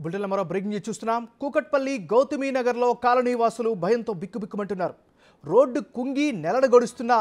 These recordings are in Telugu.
బుల్టెన్లో మరో బ్రేకింగ్ న్యూస్ చూస్తున్నాం. కూకట్పల్లి గౌతమి నగర్లో కాలనీ వాసులు భయంతో బిక్కుబిక్కుమంటున్నారు. రోడ్డు కుంగి నెలలు గడుస్తున్నా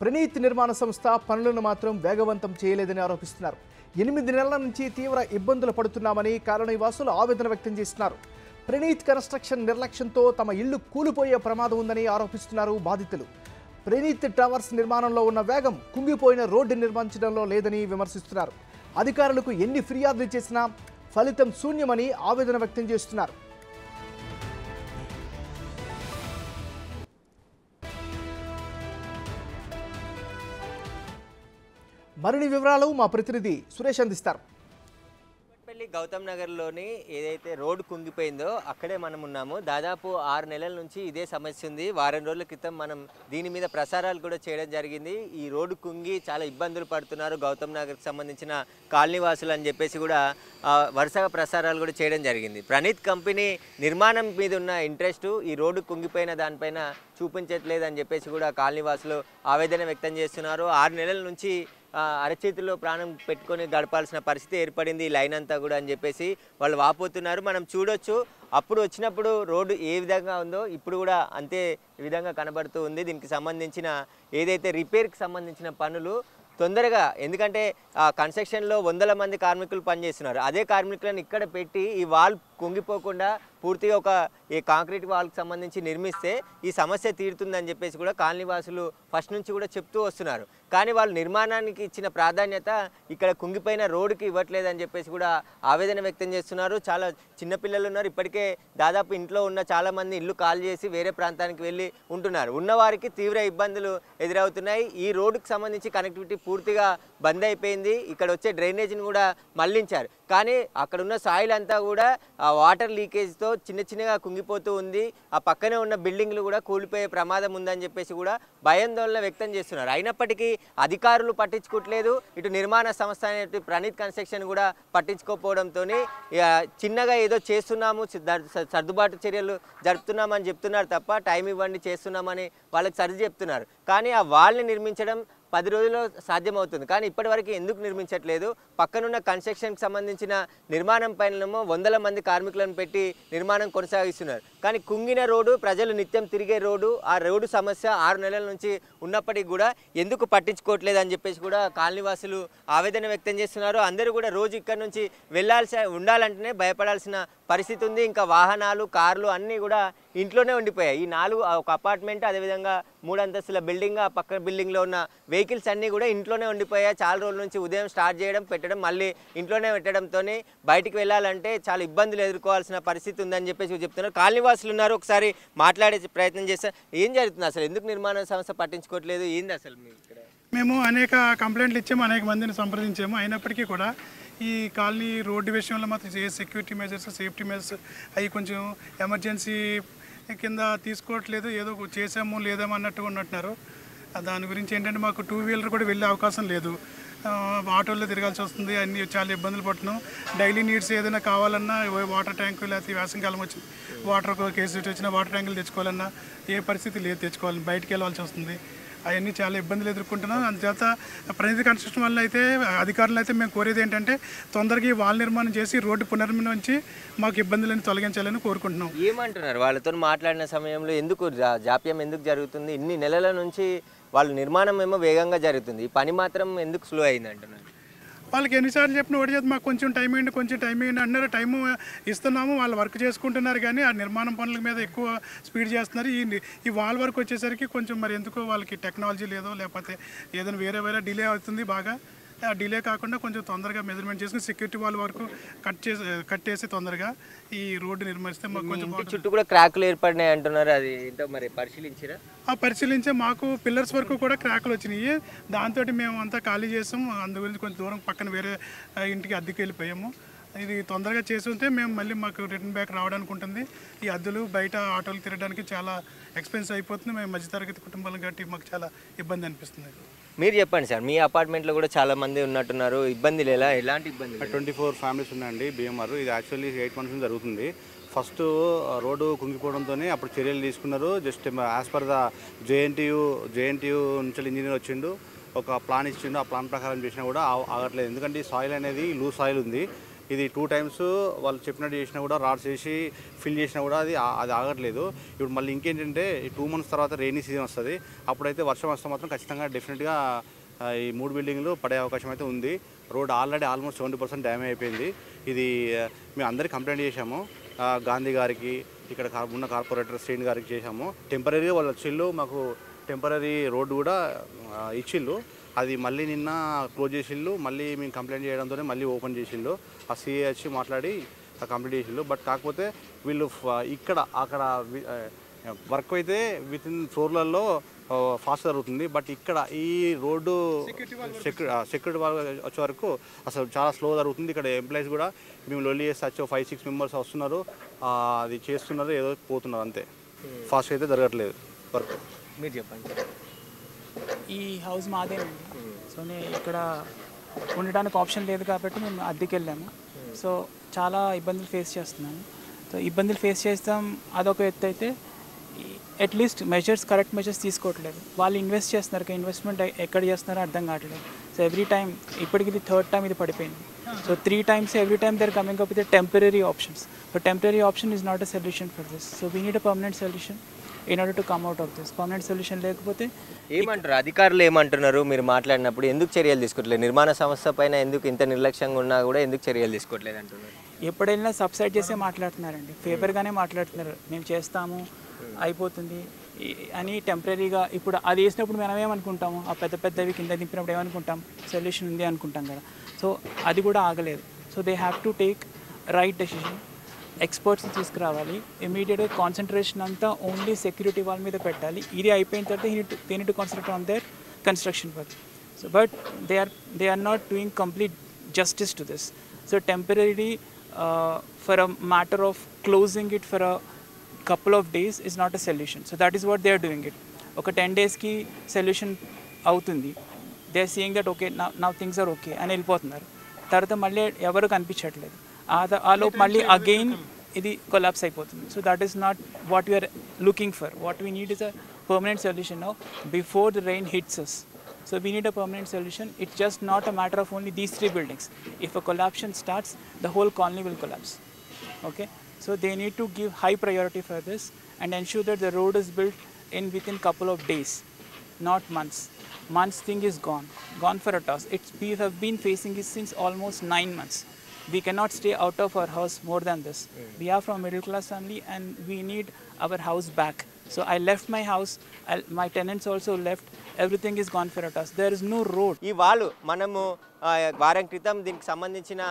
ప్రణీత్ నిర్మాణ సంస్థ పనులను మాత్రం వేగవంతం చేయలేదని ఆరోపిస్తున్నారు. 8 నెలల నుంచి తీవ్ర ఇబ్బందులు పడుతున్నామని కాలనీ వాసులు ఆవేదన వ్యక్తం చేస్తున్నారు. ప్రణీత్ కన్స్ట్రక్షన్ నిర్లక్ష్యంతో తమ ఇల్లు కూలిపోయే ప్రమాదం ఉందని ఆరోపిస్తున్నారు బాధితులు. ప్రణీత్ టవర్స్ నిర్మాణంలో ఉన్న వేగం కుంగిపోయిన రోడ్డు నిర్మించడంలో లేదని విమర్శిస్తున్నారు. అధికారులకు ఎన్ని ఫిర్యాదులు చేసినా ఫలితం శూన్యమని ఆవేదన వ్యక్తం చేస్తున్నారు. మరిన్ని వివరాలు మా ప్రతినిధి సురేష్ అందిస్తారు. కూకట్పల్లి గౌతమ్ నగర్లోని ఏదైతే రోడ్డు కుంగిపోయిందో అక్కడే మనం ఉన్నాము. దాదాపు 6 నెలల నుంచి ఇదే సమస్య ఉంది. వారం రోజుల క్రితం మనం దీని మీద ప్రసారాలు కూడా చేయడం జరిగింది. ఈ రోడ్డు కుంగి చాలా ఇబ్బందులు పడుతున్నారు గౌతమ్ నగర్కి సంబంధించిన కాలనీవాసులు అని చెప్పేసి కూడా వరుసగా ప్రసారాలు కూడా చేయడం జరిగింది. ప్రణీత్ కంపెనీ నిర్మాణం మీద ఉన్న ఇంట్రెస్ట్ ఈ రోడ్డు కుంగిపోయిన దానిపైన చూపించట్లేదని చెప్పేసి కూడా కాలనీవాసులు ఆవేదన వ్యక్తం చేస్తున్నారు. 6 నెలల నుంచి అరచేతిలో ప్రాణం పెట్టుకొని గడపాల్సిన పరిస్థితి ఏర్పడింది ఈ లైన్ అంతా కూడా అని చెప్పేసి వాళ్ళు వాపోతున్నారు. మనం చూడొచ్చు, అప్పుడు వచ్చినప్పుడు రోడ్డు ఏ విధంగా ఉందో ఇప్పుడు కూడా అంతే విధంగా కనబడుతూ ఉంది. దీనికి సంబంధించిన ఏదైతే రిపేర్కి సంబంధించిన పనులు తొందరగా, ఎందుకంటే కన్స్ట్రక్షన్లో 100 మంది కార్మికులు పనిచేస్తున్నారు. అదే కార్మికులను ఇక్కడ పెట్టి ఈ వాల్ కుంగిపోకుండా పూర్తిగా ఈ కాంక్రీట్ వాల్కి సంబంధించి నిర్మిస్తే ఈ సమస్య తీరుతుందని చెప్పేసి కూడా కాలనీవాసులు ఫస్ట్ నుంచి కూడా చెప్తూ వస్తున్నారు. కానీ వాళ్ళు నిర్మాణానికి ఇచ్చిన ప్రాధాన్యత ఇక్కడ కుంగిపోయిన రోడ్డుకి ఇవ్వట్లేదని చెప్పేసి కూడా ఆవేదన వ్యక్తం చేస్తున్నారు. చాలా చిన్నపిల్లలు ఉన్నారు. ఇప్పటికే దాదాపు ఇంట్లో ఉన్న చాలామంది ఇల్లు ఖాళీ చేసి వేరే ప్రాంతానికి వెళ్ళి ఉంటున్నారు. ఉన్నవారికి తీవ్ర ఇబ్బందులు ఎదురవుతున్నాయి. ఈ రోడ్డుకి సంబంధించి కనెక్టివిటీ పూర్తిగా బంద్ అయిపోయింది. ఇక్కడ వచ్చే డ్రైనేజీని కూడా మళ్లించారు. కానీ అక్కడ ఉన్న సాయిల్ అంతా కూడా వాటర్ లీకేజ్తో చిన్నగా కుంగిపోతూ ఉంది. ఆ పక్కనే ఉన్న బిల్డింగ్లు కూడా కూలిపోయే ప్రమాదం ఉందని చెప్పేసి కూడా భయాందోళన వ్యక్తం చేస్తున్నారు. అయినప్పటికీ అధికారులు పట్టించుకోవట్లేదు. ఇటు నిర్మాణ సంస్థ అనేటి ప్రణీత్ కన్స్ట్రక్షన్ కూడా పట్టించుకోకపోవడంతో చిన్నగా ఏదో చేస్తున్నాము, సర్దుబాటు చర్యలు జరుపుతున్నామని చెప్తున్నారు తప్ప టైం ఇవ్వండి చేస్తున్నామని వాళ్ళకి సర్ది చెప్తున్నారు. కానీ ఆ వాల్ని నిర్మించడం 10 రోజుల్లో సాధ్యమవుతుంది. కానీ ఇప్పటివరకు ఎందుకు నిర్మించట్లేదు? పక్కనున్న కన్స్ట్రక్షన్కి సంబంధించిన నిర్మాణం పైనమో 100 మంది కార్మికులను పెట్టి నిర్మాణం కొనసాగిస్తున్నారు. కానీ కుంగిన రోడ్డు, ప్రజలు నిత్యం తిరిగే రోడ్డు, ఆ రోడ్డు సమస్య 6 నెలల నుంచి ఉన్నప్పటికీ కూడా ఎందుకు పట్టించుకోవట్లేదు అని చెప్పేసి కూడా కాలనీవాసులు ఆవేదన వ్యక్తం చేస్తున్నారు. అందరూ కూడా రోజు ఇక్కడ నుంచి ఉండాలంటేనే భయపడాల్సిన పరిస్థితి ఉంది. ఇంకా వాహనాలు, కార్లు అన్నీ కూడా ఇంట్లోనే ఉండిపోయాయి. ఈ 4 ఒక అపార్ట్మెంట్, అదేవిధంగా 3 అంతస్తుల బిల్డింగ్, ఆ పక్క బిల్డింగ్లో ఉన్న వెహికల్స్ అన్నీ కూడా ఇంట్లోనే ఉండిపోయాయి. చాలా రోజుల నుంచి ఉదయం స్టార్ట్ చేయడం, పెట్టడం, మళ్ళీ ఇంట్లోనే పెట్టడంతో బయటికి వెళ్ళాలంటే చాలా ఇబ్బందులు ఎదుర్కోవాల్సిన పరిస్థితి ఉందని చెప్పేసి చెప్తున్నారు. కాలనీవాసులు ఉన్నారు, ఒకసారి మాట్లాడే ప్రయత్నం చేస్తారు. ఏం జరుగుతుంది అసలు? ఎందుకు నిర్మాణ సంస్థ పట్టించుకోవట్లేదు? ఏంది అసలు ఇక్కడ? మేము అనేక కంప్లైంట్లు ఇచ్చాము, అనేక మందిని సంప్రదించాము. అయినప్పటికీ కూడా ఈ కాలనీ రోడ్డు విషయంలో మాత్రం సెక్యూరిటీ మెజర్స్, సేఫ్టీ మెజర్స్ అవి కొంచెం ఎమర్జెన్సీ కింద తీసుకోవట్లేదు. ఏదో చేసాము లేదేమో అన్నట్టుగా ఉన్నట్టున్నారు. దాని గురించి ఏంటంటే మాకు 2 వీలర్ కూడా వెళ్ళే అవకాశం లేదు. ఆటోల్లో తిరగాల్సి వస్తుంది. అన్నీ చాలా ఇబ్బందులు పడుతున్నాం. డైలీ నీడ్స్ ఏదైనా కావాలన్నా వాటర్ ట్యాంకు, లేకపోతే వేసవికాలం వచ్చింది వాటర్ కేసు వచ్చిన వాటర్ ట్యాంకులు తెచ్చుకోవాలన్నా ఏ పరిస్థితి లేదు, తెచ్చుకోవాలి, బయటికి వెళ్ళాల్సి వస్తుంది. అవన్నీ చాలా ఇబ్బందులు ఎదుర్కొంటున్నాం. అందుచేత ప్రణీత్ కన్స్ట్రక్షన్ వల్ల అయితే అధికారులు అయితే మేము కోరేది ఏంటంటే తొందరగా ఈ వాల్ నిర్మాణం చేసి రోడ్డు పునర్నిర్మించి మాకు ఇబ్బందులను తొలగించాలని కోరుకుంటున్నాం. ఏమంటున్నారు? వాళ్ళతో మాట్లాడిన సమయంలో ఎందుకు జాప్యం ఎందుకు జరుగుతుంది? ఇన్ని నెలల నుంచి వాళ్ళ నిర్మాణం ఏమో వేగంగా జరుగుతుంది, ఈ పని మాత్రం ఎందుకు స్లో అయింది అంటున్నారు. వాళ్ళకి ఎన్నిసార్లు చెప్పిన ఒకటి చేతి మాకు కొంచెం టైం వేయండి అన్నారు. టైము ఇస్తున్నాము, వాళ్ళు వర్క్ చేసుకుంటున్నారు. కానీ ఆ నిర్మాణం పనుల మీద ఎక్కువ స్పీడ్ చేస్తున్నారు. ఈ వాల్ వర్క్ వచ్చేసరికి కొంచెం మరి ఎందుకో వాళ్ళకి టెక్నాలజీ లేదో లేకపోతే ఏదైనా వేరే డిలే అవుతుంది బాగా. ఆ డిలే కాకుండా కొంచెం తొందరగా మెజర్మెంట్ చేసుకుని సెక్యూరిటీ వాల్ వరకు కట్టేసి తొందరగా ఈ రోడ్డు నిర్మిస్తే మాకు కొంచెం చుట్టూ కూడా క్రాకులు ఏర్పడినాయి అంటున్నారు. అది ఏంటో మరి పరిశీలించారా? పరిశీలించే మాకు పిల్లర్స్ వరకు కూడా క్రాకులు వచ్చినాయి. దాంతో మేము అంతా ఖాళీ చేసాము. అందు గురించి కొంచెం దూరం పక్కన వేరే ఇంటికి అద్దెకి వెళ్ళిపోయాము. ఇది తొందరగా చేసి ఉంటే మేము మళ్ళీ మాకు రిటర్న్ బ్యాక్ రావడానికి ఉంటుంది. ఈ అద్దెలు బయట ఆటోలు తిరగడానికి చాలా ఎక్స్పెన్స్ అయిపోతుంది. మేము మధ్యతరగతి కుటుంబాలను కాబట్టి మాకు చాలా ఇబ్బంది అనిపిస్తుంది. మీరు చెప్పండి సార్, మీ అపార్ట్మెంట్లో కూడా చాలా మంది ఉన్నట్టున్నారు. ఇబ్బంది ఎలాంటి ఇబ్బంది? 24 ఫ్యామిలీస్ ఉన్నాయండి BMR. ఇది యాక్చువల్లీ 8 months జరుగుతుంది. ఫస్ట్ రోడ్డు కుంగిపోవడంతోనే అప్పుడు చర్యలు తీసుకున్నారు. Just as per the JNTU నుంచి ఇంజనీర్ వచ్చిండు, ఒక ప్లాన్ ఇచ్చిండు. ఆ ప్లాన్ ప్రకారం చేసినా కూడా ఆగట్లేదు. ఎందుకంటే ఈ సాయిల్ అనేది లూజ్ సాయిల్ ఉంది. ఇది 2 times వాళ్ళు చెప్పినట్టు చేసినా కూడా రాడ్స్ వేసి ఫిల్ చేసినా కూడా అది ఆగట్లేదు. ఇప్పుడు మళ్ళీ ఇంకేంటంటే ఈ 2 months తర్వాత రెయినీ సీజన్ వస్తుంది. అప్పుడైతే వర్షం వస్తే మాత్రం ఖచ్చితంగా డెఫినెట్గా ఈ 3 బిల్డింగ్లు పడే అవకాశం అయితే ఉంది. రోడ్ ఆల్రెడీ ఆల్మోస్ట్ 70% డ్యామేజ్ అయిపోయింది. ఇది మేము అందరికీ కంప్లైంట్ చేశాము, గాంధీ గారికి, ఇక్కడ ఉన్న కార్పొరేటర్ శ్రీని గారికి చేశాము. టెంపరీగా వాళ్ళు వచ్చిళ్ళు, మాకు టెంపరీ రోడ్డు కూడా ఇచ్చిళ్ళు. అది మళ్ళీ నిన్న క్లోజ్ చేసిళ్ళు. మళ్ళీ మేము కంప్లైంట్ చేయడంతోనే మళ్ళీ ఓపెన్ చేసిళ్ళు. ఆ సిఏ వచ్చి మాట్లాడి కంప్లీట్ చేసిళ్ళు. బట్ కాకపోతే వీళ్ళు ఇక్కడ అక్కడ వర్క్ అయితే విత్ ఇన్ ఫ్లోర్లలో ఫాస్ట్ జరుగుతుంది. బట్ ఇక్కడ ఈ రోడ్డు సెక్యూరిటీ వాళ్ళు వచ్చే వరకు అసలు చాలా స్లో జరుగుతుంది. ఇక్కడ ఎంప్లాయీస్ కూడా మేము లొల్లి చేస్తే వచ్చి 5-6 members వస్తున్నారు, అది చేస్తున్నారు, ఏదో పోతున్నారు, అంతే. ఫాస్ట్ అయితే జరగట్లేదు వర్క్. మీరు చెప్పండి. ఈ హౌస్ మాదేనండి. సో నేను ఇక్కడ ఉండడానికి ఆప్షన్ లేదు కాబట్టి మేము అద్దెకి వెళ్ళాము. సో చాలా ఇబ్బందులు ఫేస్ చేస్తున్నాము. సో ఇబ్బందులు ఫేస్ చేస్తాం, అదొక ఎత్తు అయితే అట్లీస్ట్ కరెక్ట్ మెజర్స్ తీసుకోవట్లేదు. వాళ్ళు ఇన్వెస్ట్ చేస్తున్నారు, ఇన్వెస్ట్మెంట్ ఎక్కడ చేస్తున్నారో అర్థం కావట్లేదు. సో ఎవ్రీ టైం ఇప్పటికి ఇది 3rd time ఇది పడిపోయింది. So 3 times every time they're coming up with a temporary options. But temporary option is not a solution for this. So we need a permanent solution in order to come out of this. Permanent solution లేకపోతే ఏమంటారు అధికారులు, ఏమంటున్నారు మీరు మాట్లాడినప్పుడు? ఎందుకు చర్యలు తీసుకోవట్లేదు? నిర్మాణ సంస్థ పైన ఎందుకు ఇంత నిర్లక్ష్యంగా ఉన్నా కూడా ఎందుకు చర్యలు తీసుకోవట్లేదు అంటున్నారు? ఎప్పుడైనా సబ్సైడ్ చేసే మాట్లాడుతున్నారండి, ఫేవర్గానే మాట్లాడుతున్నారు. మేము చేస్తాము, అయిపోతుంది అని టెంపరీగా. ఇప్పుడు అది వేసినప్పుడు మనం ఏమనుకుంటాము, ఆ పెద్దవి కింద దింపినప్పుడు ఏమనుకుంటాం, సొల్యూషన్ ఉంది అనుకుంటాం కదా. సో అది కూడా ఆగలేదు. So they have to take right decision. ఎక్స్పర్ట్స్ని తీసుకురావాలి. ఇమీడియట్గా కాన్సన్ట్రేషన్ అంతా ఓన్లీ సెక్యూరిటీ వాళ్ళ మీద పెట్టాలి. ఇది అయిపోయిన తర్వాత they need to concentrate on their construction work. So but they are not doing complete justice to this. So temporary for a matter of closing it for a couple of days is not a solution. So that is what they are doing it. ఒక 10 days కి solution అవుతుంది. They are saying that okay now things are okay అని వెళ్ళిపోతున్నారు. తర్వాత మళ్ళీ ఎవరు కనిపించట్లేదు. ఆ లోపు మళ్ళీ అగైన్ ఇది కొలాప్స్ అయిపోతుంది. So that is not what you are looking for. What we need is a permanent solution now before the rain hits us. So we need a permanent solution. It's just not a matter of only these 3 buildings. If a collapse starts, the whole colony will collapse. Okay. So they need to give high priority for this and ensure that the road is built within couple of days, not months. Months thing is gone for a toss. We have been facing this since almost 9 months. We cannot stay out of our house more than this. We are from middle class family and we need our house back. So I left my house, my tenants also left. Everything is gone for a toss. There is no road. ఈ వాళ్ళు మనము వారం క్రితం దీనికి సంబంధించిన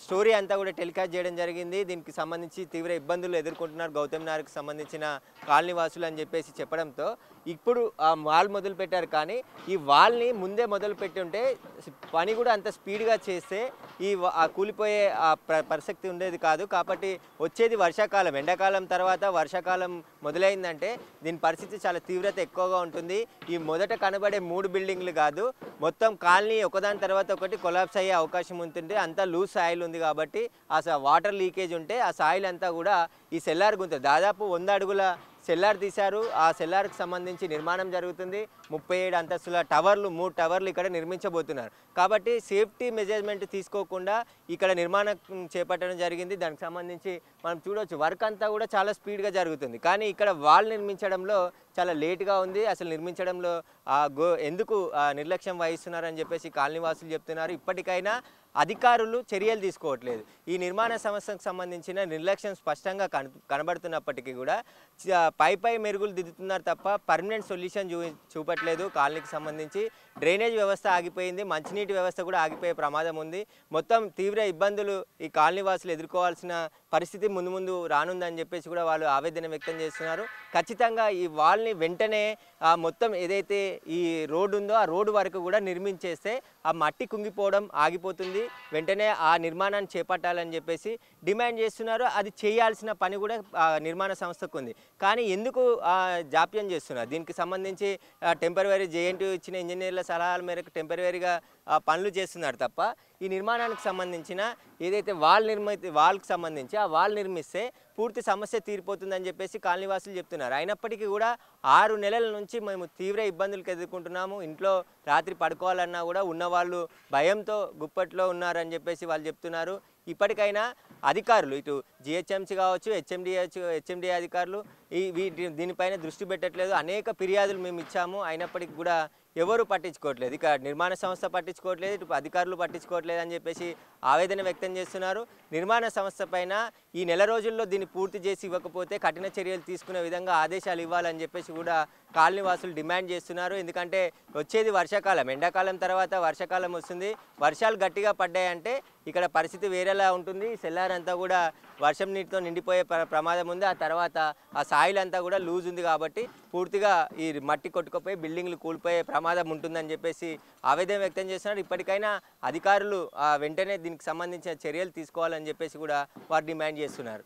స్టోరీ అంతా కూడా టెలికాస్ట్ చేయడం జరిగింది. దీనికి సంబంధించి తీవ్ర ఇబ్బందులు ఎదుర్కొంటున్నారు గౌతమ్ నగర్కి సంబంధించిన కాలనీ వాసులు అని చెప్పేసి చెప్పడంతో ఇప్పుడు ఆ వాల్ మొదలు పెట్టారు. కానీ ఈ వాల్ని ముందే మొదలు పెట్టి ఉంటే పని కూడా అంత స్పీడ్గా చేస్తే ఆ కూలిపోయే పరిస్థితి ఉండేది కాదు. కాబట్టి వచ్చేది వర్షాకాలం, ఎండాకాలం తర్వాత వర్షాకాలం మొదలైందంటే దీని పరిస్థితి చాలా తీవ్రత ఎక్కువగా ఉంటుంది. ఈ మొదట కనబడే 3 బిల్డింగ్లు కాదు, మొత్తం కాలనీ ఒకదాని తర్వాత ఒకటి కొలాప్స్ అయ్యే అవకాశం ఉంటుంది. అంతా లూజ్ సాయిల్ ఉంది కాబట్టి ఆ వాటర్ లీకేజ్ ఉంటే ఆ సాయిల్ అంతా కూడా ఈ సెల్లార్ గుంత దాదాపు 100 అడుగుల సెల్లార్ తీశారు. ఆ సెల్లార్కి సంబంధించి నిర్మాణం జరుగుతుంది. 37 అంతస్తుల టవర్లు, 3 టవర్లు ఇక్కడ నిర్మించబోతున్నారు. కాబట్టి సేఫ్టీ మెజర్మెంట్ తీసుకోకుండా ఇక్కడ నిర్మాణం చేపట్టడం జరిగింది. దానికి సంబంధించి మనం చూడవచ్చు వర్క్ అంతా కూడా చాలా స్పీడ్గా జరుగుతుంది. కానీ ఇక్కడ వాల్ నిర్మించడంలో చాలా లేట్గా ఉంది. అసలు నిర్మించడంలో ఎందుకు నిర్లక్ష్యం వహిస్తున్నారని చెప్పేసి కాలనీవాసులు చెప్తున్నారు. ఇప్పటికైనా అధికారులు చర్యలు తీసుకోవట్లేదు. ఈ నిర్మాణ సంస్థకు సంబంధించిన నిర్లక్ష్యం స్పష్టంగా కనబడుతున్నప్పటికీ కూడా పై మెరుగులు దిద్దుతున్నారు తప్ప పర్మనెంట్ సొల్యూషన్ చూపట్లేదు. కాలనీకి సంబంధించి డ్రైనేజ్ వ్యవస్థ ఆగిపోయింది, మంచినీటి వ్యవస్థ కూడా ఆగిపోయే ప్రమాదం ఉంది. మొత్తం తీవ్ర ఇబ్బందులు ఈ కాలనీవాసులు ఎదుర్కోవాల్సిన పరిస్థితి ముందు రానుందని చెప్పేసి కూడా వాళ్ళు ఆవేదన వ్యక్తం చేస్తున్నారు. ఖచ్చితంగా ఈ వాల్ని వెంటనే మొత్తం ఏదైతే ఈ రోడ్డు ఉందో ఆ రోడ్డు వరకు కూడా నిర్మించేస్తే ఆ మట్టి కుంగిపోవడం ఆగిపోతుంది. వెంటనే ఆ నిర్మాణాన్ని చేపట్టాలని చెప్పేసి డిమాండ్ చేస్తున్నారు. అది చేయాల్సిన పని కూడా నిర్మాణ సంస్థకు ఉంది. కానీ ఎందుకు జాప్యం చేస్తున్నారు? దీనికి సంబంధించి టెంపరరీ JNTU ఇచ్చిన ఇంజనీర్ల సలహాల మేరకు టెంపరీగా పనులు చేస్తున్నారు తప్ప ఈ నిర్మాణానికి సంబంధించిన ఏదైతే వాల్కి సంబంధించి ఆ వాల్ నిర్మిస్తే పూర్తి సమస్య తీరిపోతుందని చెప్పేసి కాలనీవాసులు చెప్తున్నారు. అయినప్పటికీ కూడా 6 నెలల నుంచి మేము తీవ్ర ఇబ్బందులకు ఎదుర్కొంటున్నాము. ఇంట్లో రాత్రి పడుకోవాలన్నా కూడా ఉన్నవాళ్ళు భయంతో గుప్పట్లో ఉన్నారని చెప్పేసి వాళ్ళు చెప్తున్నారు. ఇప్పటికైనా అధికారులు ఇటు జిహెచ్ఎంసీ కావచ్చు, హెచ్ఎండిఏ అధికారులు దీనిపైన దృష్టి పెట్టట్లేదు. అనేక ఫిర్యాదులు మేము ఇచ్చాము, అయినప్పటికీ కూడా ఎవరు పట్టించుకోవట్లేదు. ఇక నిర్మాణ సంస్థ పట్టించుకోవట్లేదు, ఇటు అధికారులు పట్టించుకోవట్లేదు అని చెప్పేసి ఆవేదన వ్యక్తం చేస్తున్నారు. నిర్మాణ సంస్థ పైన ఈ నెల రోజుల్లో దీన్ని పూర్తి చేసి ఇవ్వకపోతే కఠిన చర్యలు తీసుకునే విధంగా ఆదేశాలు ఇవ్వాలని చెప్పేసి కూడా కాలనీవాసులు డిమాండ్ చేస్తున్నారు. ఎందుకంటే వచ్చేది వర్షాకాలం, ఎండాకాలం తర్వాత వర్షాకాలం వస్తుంది. వర్షాలు గట్టిగా పడ్డాయంటే ఇక్కడ పరిస్థితి వేరేలా ఉంటుంది. సెల్లార్ అంతా కూడా వర్షం నీటితో నిండిపోయే ప్రమాదం ఉంది. ఆ తర్వాత ఆ సాయిల్ అంతా కూడా లూజ్ ఉంది కాబట్టి పూర్తిగా ఈ మట్టి కొట్టుకుపోయి బిల్డింగ్లు కూలిపోయే ప్రమాదం ఉంటుందని చెప్పేసి ఆవేదన వ్యక్తం చేస్తున్నారు. ఇప్పటికైనా అధికారులు వెంటనే దీనికి సంబంధించిన చర్యలు తీసుకోవాలని చెప్పేసి కూడా వారు డిమాండ్ చేస్తున్నారు.